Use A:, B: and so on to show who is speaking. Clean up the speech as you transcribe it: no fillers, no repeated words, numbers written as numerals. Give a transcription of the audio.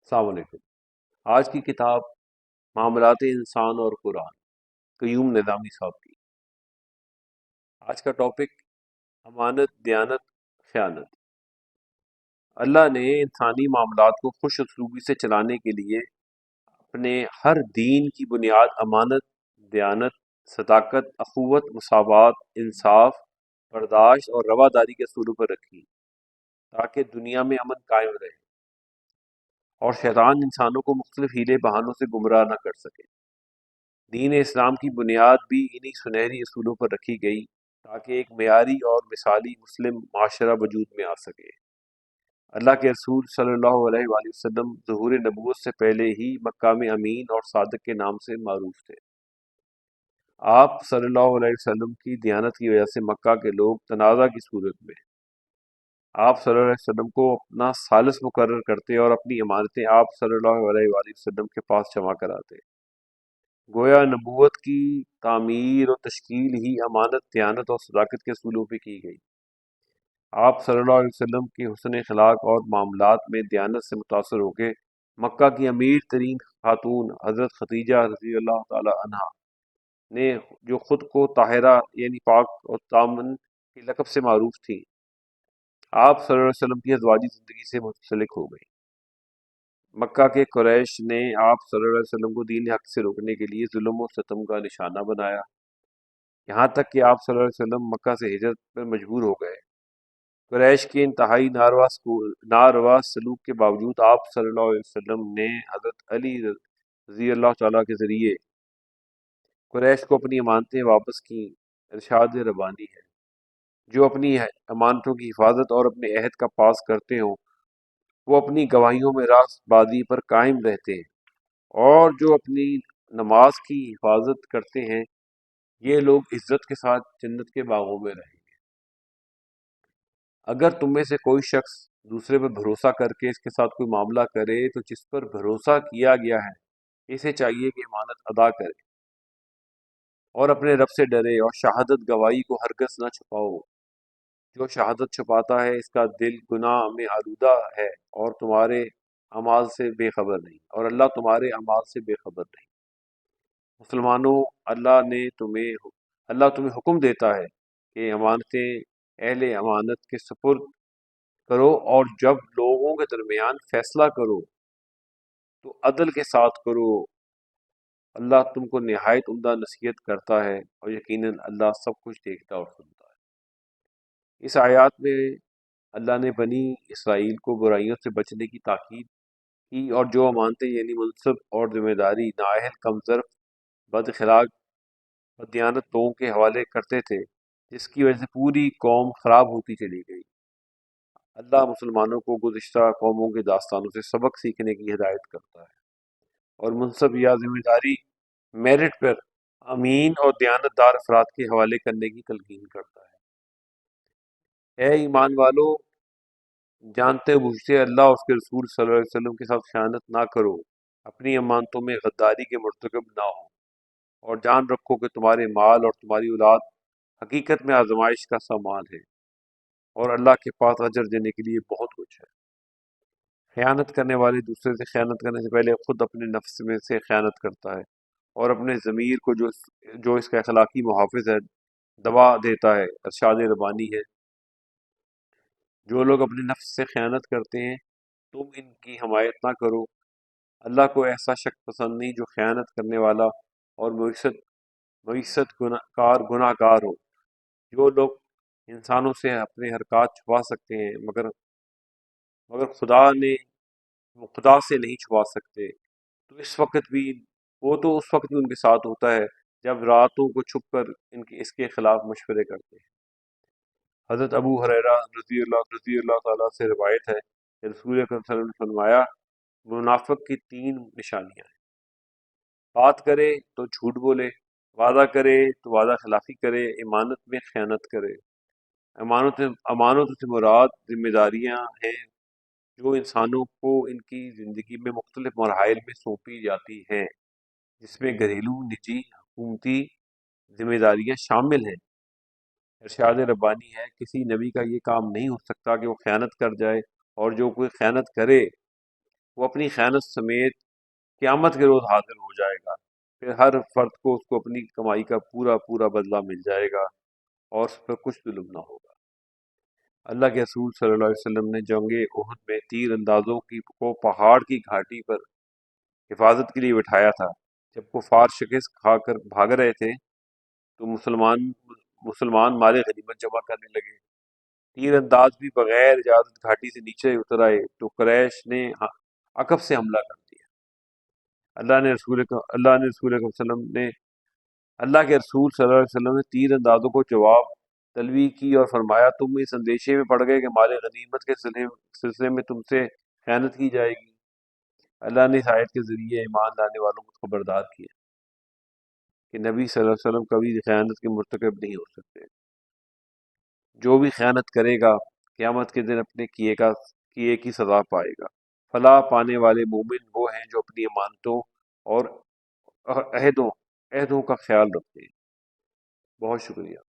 A: السلام علیکم۔ آج کی کتاب معاملات انسان اور قرآن، قیوم نظامی صاحب کی۔ آج کا ٹاپک امانت، دیانت، خیانت۔ اللہ نے انسانی معاملات کو خوش اسلوبی سے چلانے کے لیے اپنے ہر دین کی بنیاد امانت، دیانت، صداقت، اخوت، مساوات، انصاف، برداشت اور رواداری کے اصولوں پر رکھی تاکہ دنیا میں امن قائم رہے اور شیطان انسانوں کو مختلف ہیلے بہانوں سے گمراہ نہ کر سکے۔ دین اسلام کی بنیاد بھی انہی سنہری اصولوں پر رکھی گئی تاکہ ایک معیاری اور مثالی مسلم معاشرہ وجود میں آ سکے۔ اللہ کے رسول صلی اللہ علیہ وآلہ وسلم ظہور نبوت سے پہلے ہی مکہ میں امین اور صادق کے نام سے معروف تھے۔ آپ صلی اللہ علیہ وسلم کی دیانت کی وجہ سے مکہ کے لوگ تنازع کی صورت میں آپ صلی اللہ علیہ وسلم کو اپنا ثالث مقرر کرتے اور اپنی امانتیں آپ صلی اللہ علیہ وآلہ وسلم کے پاس جمع کراتے۔ گویا نبوت کی تعمیر اور تشکیل ہی امانت، دیانت اور صداقت کے اصولوں پہ کی گئی۔ آپ صلی اللہ علیہ وسلم کی حسن اخلاق اور معاملات میں دیانت سے متاثر ہو کے مکہ کی امیر ترین خاتون حضرت خدیجہ رضی اللہ تعالی عنہا نے، جو خود کو طاہرہ یعنی پاک اور دامن کے لقب سے معروف تھی، آپ صلی اللہ علیہ وسلم کی ازواجی زندگی سے منسلک ہو گئی۔ مکہ کے قریش نے آپ صلی اللہ علیہ وسلم کو دین حق سے روکنے کے لیے ظلم و ستم کا نشانہ بنایا، یہاں تک کہ آپ صلی اللہ علیہ وسلم مکہ سے ہجرت پر مجبور ہو گئے۔ قریش کے انتہائی ناروا سلوک کے باوجود آپ صلی اللہ علیہ وسلم نے حضرت علی رضی اللہ تعالیٰ کے ذریعے قریش کو اپنی امانتیں واپس کیں۔ ارشاد ربانی ہے، جو اپنی امانتوں کی حفاظت اور اپنے عہد کا پاس کرتے ہوں وہ اپنی گواہیوں میں راست بازی پر قائم رہتے ہیں، اور جو اپنی نماز کی حفاظت کرتے ہیں یہ لوگ عزت کے ساتھ جنت کے باغوں میں رہیں گے۔ اگر تم میں سے کوئی شخص دوسرے پر بھروسہ کر کے اس کے ساتھ کوئی معاملہ کرے تو جس پر بھروسہ کیا گیا ہے اسے چاہیے کہ امانت ادا کرے اور اپنے رب سے ڈرے، اور شہادت گواہی کو ہرگز نہ چھپاؤ۔ جو شہادت چھپاتا ہے اس کا دل گناہ میں آلودہ ہے اور تمہارے اعمال سے بے خبر نہیں، اور اللہ تمہارے اعمال سے بے خبر نہیں۔ مسلمانوں، اللہ تمہیں حکم دیتا ہے کہ امانتیں اہل امانت کے سپرد کرو، اور جب لوگوں کے درمیان فیصلہ کرو تو عدل کے ساتھ کرو۔ اللہ تم کو نہایت عمدہ نصیحت کرتا ہے، اور یقیناً اللہ سب کچھ دیکھتا اور سنتا ہے۔ اس آیات میں اللہ نے بنی اسرائیل کو برائیوں سے بچنے کی تاکید کی، اور جو امانتیں یعنی منصب اور ذمہ داری نااہل، کمزور، بد اخلاق، بددیانت لوگوں کے حوالے کرتے تھے، جس کی وجہ سے پوری قوم خراب ہوتی چلی گئی۔ اللہ مسلمانوں کو گزشتہ قوموں کے داستانوں سے سبق سیکھنے کی ہدایت کرتا ہے اور منصب یا ذمہ داری میرٹ پر امین اور دیانت دار افراد کے حوالے کرنے کی تلقین کرتا ہے۔ اے ایمان والو، جانتے بوجھتے اللہ اور اس کے رسول صلی اللہ علیہ وسلم کے ساتھ خیانت نہ کرو، اپنی امانتوں میں غداری کے مرتکب نہ ہو، اور جان رکھو کہ تمہارے مال اور تمہاری اولاد حقیقت میں آزمائش کا سامان ہے، اور اللہ کے پاس اجر دینے کے لیے بہت کچھ ہے۔ خیانت کرنے والے دوسرے سے خیانت کرنے سے پہلے خود اپنے نفس میں سے خیانت کرتا ہے اور اپنے ضمیر کو جو اس کا اخلاقی محافظ ہے دبا دیتا ہے۔ ارشاد ربانی ہے، جو لوگ اپنے نفس سے خیانت کرتے ہیں تم ان کی حمایت نہ کرو، اللہ کو ایسا شخص پسند نہیں جو خیانت کرنے والا اور معیشت گناہ گار ہو۔ جو لوگ انسانوں سے اپنے حرکات چھپا سکتے ہیں مگر خدا سے نہیں چھپا سکتے، تو وہ تو اس وقت بھی ان کے ساتھ ہوتا ہے جب راتوں کو چھپ کر اس کے خلاف مشورے کرتے ہیں۔ حضرت ابو ہریرہ رضی اللہ تعالیٰ سے روایت ہے کہ رسول اکرم صلی اللہ علیہ وسلم نے فرمایا، منافق کی تین نشانیاں ہیں: بات کرے تو جھوٹ بولے، وعدہ کرے تو وعدہ خلافی کرے، امانت میں خیانت کرے۔ امانت سے مراد ذمہ داریاں ہیں جو انسانوں کو ان کی زندگی میں مختلف مراحل میں سونپی جاتی ہیں، جس میں گھریلو، نجی، حکومتی ذمہ داریاں شامل ہیں۔ ارشاد ربانی ہے، کسی نبی کا یہ کام نہیں ہو سکتا کہ وہ خیانت کر جائے، اور جو کوئی خیانت کرے وہ اپنی خیانت سمیت قیامت کے روز حاضر ہو جائے گا، پھر ہر فرد کو اس کو اپنی کمائی کا پورا پورا بدلہ مل جائے گا اور اس پر کچھ ظلم نہ ہوگا۔ اللہ کے رسول صلی اللہ علیہ وسلم نے جنگ احد میں تیر اندازوں کو پہاڑ کی گھاٹی پر حفاظت کے لیے بٹھایا تھا۔ جب کفار شکست کھا کر بھاگ رہے تھے تو مسلمان مال غنیمت جمع کرنے لگے۔ تیر انداز بھی بغیر اجازت گھاٹی سے نیچے اتر آئے تو قریش نے عقب سے حملہ کر دیا۔ اللہ کے رسول صلی اللہ علیہ وسلم نے تیر اندازوں کو جواب طلبی کی اور فرمایا، تم اس اندیشے میں پڑ گئے کہ مال غنیمت کے سلسلے میں تم سے خیانت کی جائے گی۔ اللہ نے اس آیت کے ذریعے ایمان لانے والوں کو خبردار کیا کہ نبی صلی اللہ علیہ وسلم کبھی خیانت کے مرتکب نہیں ہو سکتے۔ جو بھی خیانت کرے گا قیامت کے دن اپنے کیے کی سزا پائے گا۔ فلاح پانے والے مومن وہ ہیں جو اپنی امانتوں اور عہدوں کا خیال رکھتے ہیں۔ بہت شکریہ۔